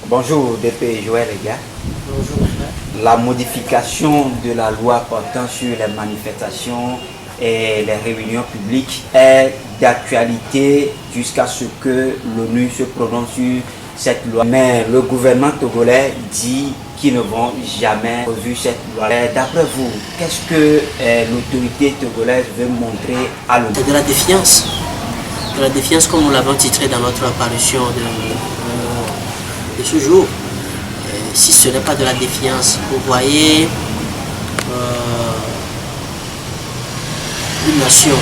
Bonjour DP Joël les gars. Bonjour. La modification de la loi portant sur les manifestations et les réunions publiques est d'actualité jusqu'à ce que l'ONU se prononce sur cette loi. Mais le gouvernement togolais dit qu'ils ne vont jamais revu cette loi. D'après vous, qu'est-ce que l'autorité togolaise veut montrer à l'ONU? C'est de la défiance. De la défiance comme nous l'avons titré dans notre parution de ce jour. Si ce n'est pas de la défiance, vous voyez une nation,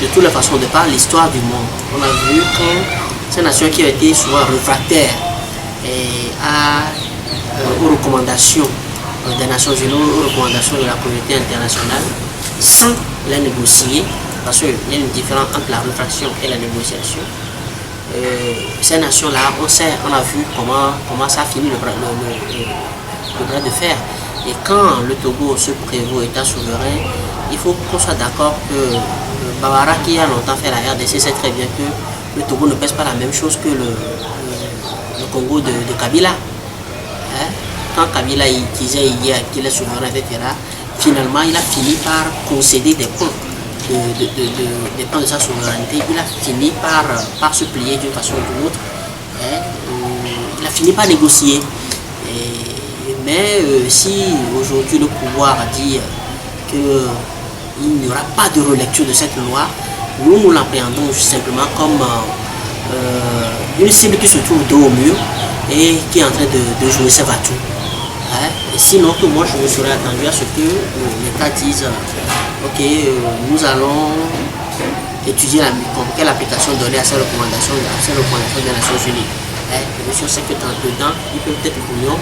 de toutes les façons de par l'histoire du monde. On a vu que c'est une nation qui a été souvent réfractaire aux recommandations des Nations Unies, aux recommandations de la communauté internationale, sans les négocier, parce qu'il y a une différence entre la réfraction et la négociation. Ces nations-là, on a vu comment ça a fini le bras de fer. Et quand le Togo se prévaut État souverain, il faut qu'on soit d'accord que Bawara, qui a longtemps fait la RDC, sait très bien que le Togo ne pèse pas la même chose que le Congo de Kabila. Hein? Quand Kabila disait hier qu'il est souverain, etc., finalement il a fini par concéder des points. Des plans de sa souveraineté, il a fini par se plier d'une façon ou d'une autre. Il a fini par négocier. Mais si aujourd'hui le pouvoir dit qu'il n'y aura pas de relecture de cette loi, nous l'appréhendons simplement comme une cible qui se trouve dos au mur et qui est en train de jouer ses vatous. Sinon, que moi je me serais attendu à ce que l'État dise ok, nous allons étudier quelle application donner à ces recommandations des Nations Unies. Monsieur sait que dedans, il peut être bouillon.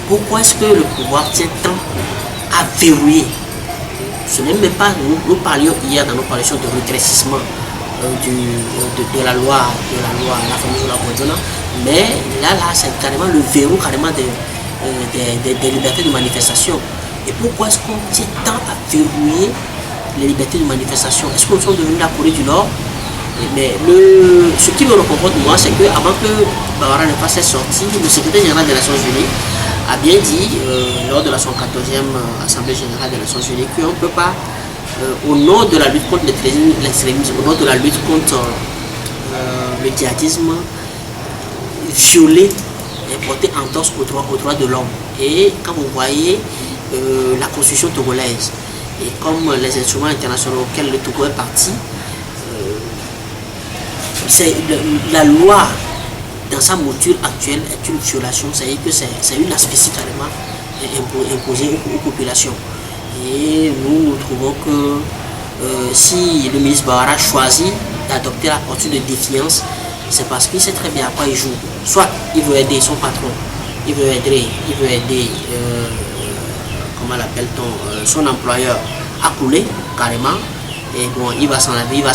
Pourquoi est-ce que le pouvoir tient tant à verrouiller? Ce n'est même pas, nous parlions hier dans nos parutions de rétrécissement de la loi, la fameuse loi Bodona, mais là c'est carrément le verrou carrément des libertés de manifestation. Et pourquoi est-ce qu'on tient tant à verrouiller les libertés de manifestation? Est-ce que nous sommes devenus la Corée du Nord? Mais ce qui me réconforte moi, c'est qu'avant que Bawara ne fasse cette sortie, le secrétaire général des Nations Unies a bien dit lors de la 114e Assemblée générale des Nations Unies qu'on ne peut pas, au nom de la lutte contre l'extrémisme, au nom de la lutte contre le djihadisme, violer et porter entorse aux droits de l'homme. Et quand vous voyez la constitution togolaise et comme les instruments internationaux auxquels le Togo est parti, la loi dans sa mouture actuelle est une violation, c'est-à-dire que c'est une asphyxie carrément imposée aux populations. Et nous trouvons que si le ministre Bawara choisit d'adopter la posture de défiance, c'est parce qu'il sait très bien à quoi il joue. Soit il veut aider son patron, il veut aider comment l'appelle-t-on, son employeur à couler carrément, et bon, il va s'en laver, il va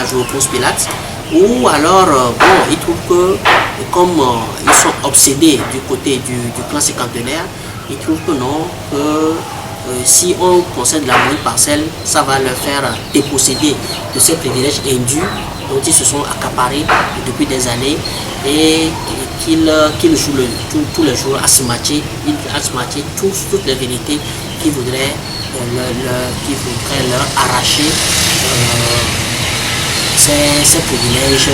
jouer au Ponce Pilate, ou alors il trouve que comme ils sont obsédés du côté du clan cinquantenaire, ils trouvent que non, que si on concède la moindre parcelle, ça va leur faire déposséder de ces privilèges indus dont ils se sont accaparés depuis des années, et qu'ils jouent tous les jours à se matcher, toutes les vérités qu'ils voudraient leur arracher ces privilèges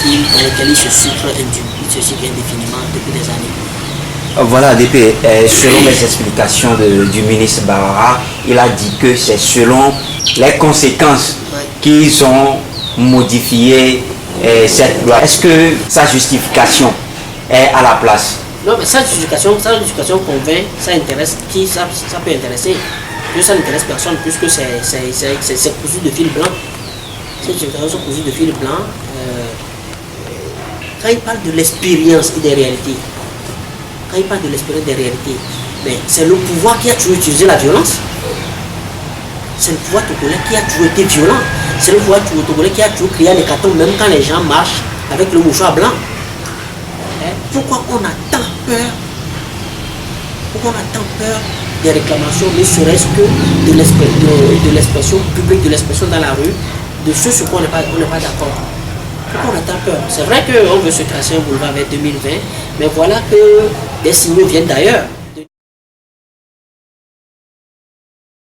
dans lesquels ils se sucrent indéfiniment depuis des années. Voilà, DP, selon les explications du ministre Bawara, il a dit que c'est selon les conséquences qu'ils ont modifié cette loi. Est-ce que sa justification est à la place? Non, mais sa justification convainc, ça intéresse qui? Ça peut intéresser. Que ça n'intéresse personne puisque c'est cousu de fil blanc. Ces justifications sont cousues de fil blanc. Quand il parle de l'expérience et des réalités, mais c'est le pouvoir qui a toujours utilisé la violence. C'est le pouvoir togolais qui a toujours été violent. C'est le pouvoir togolais qui a toujours créé l'hécatombe, même quand les gens marchent avec le mouchoir blanc. Pourquoi on a tant peur? Des réclamations, ne serait-ce que de l'expression publique, de l'expression dans la rue, de ce sur quoi on n'est pas d'accord? Pourquoi on a tant peur? C'est vrai qu'on veut se tracer un boulevard vers 2020, Mais voilà que des signaux viennent d'ailleurs.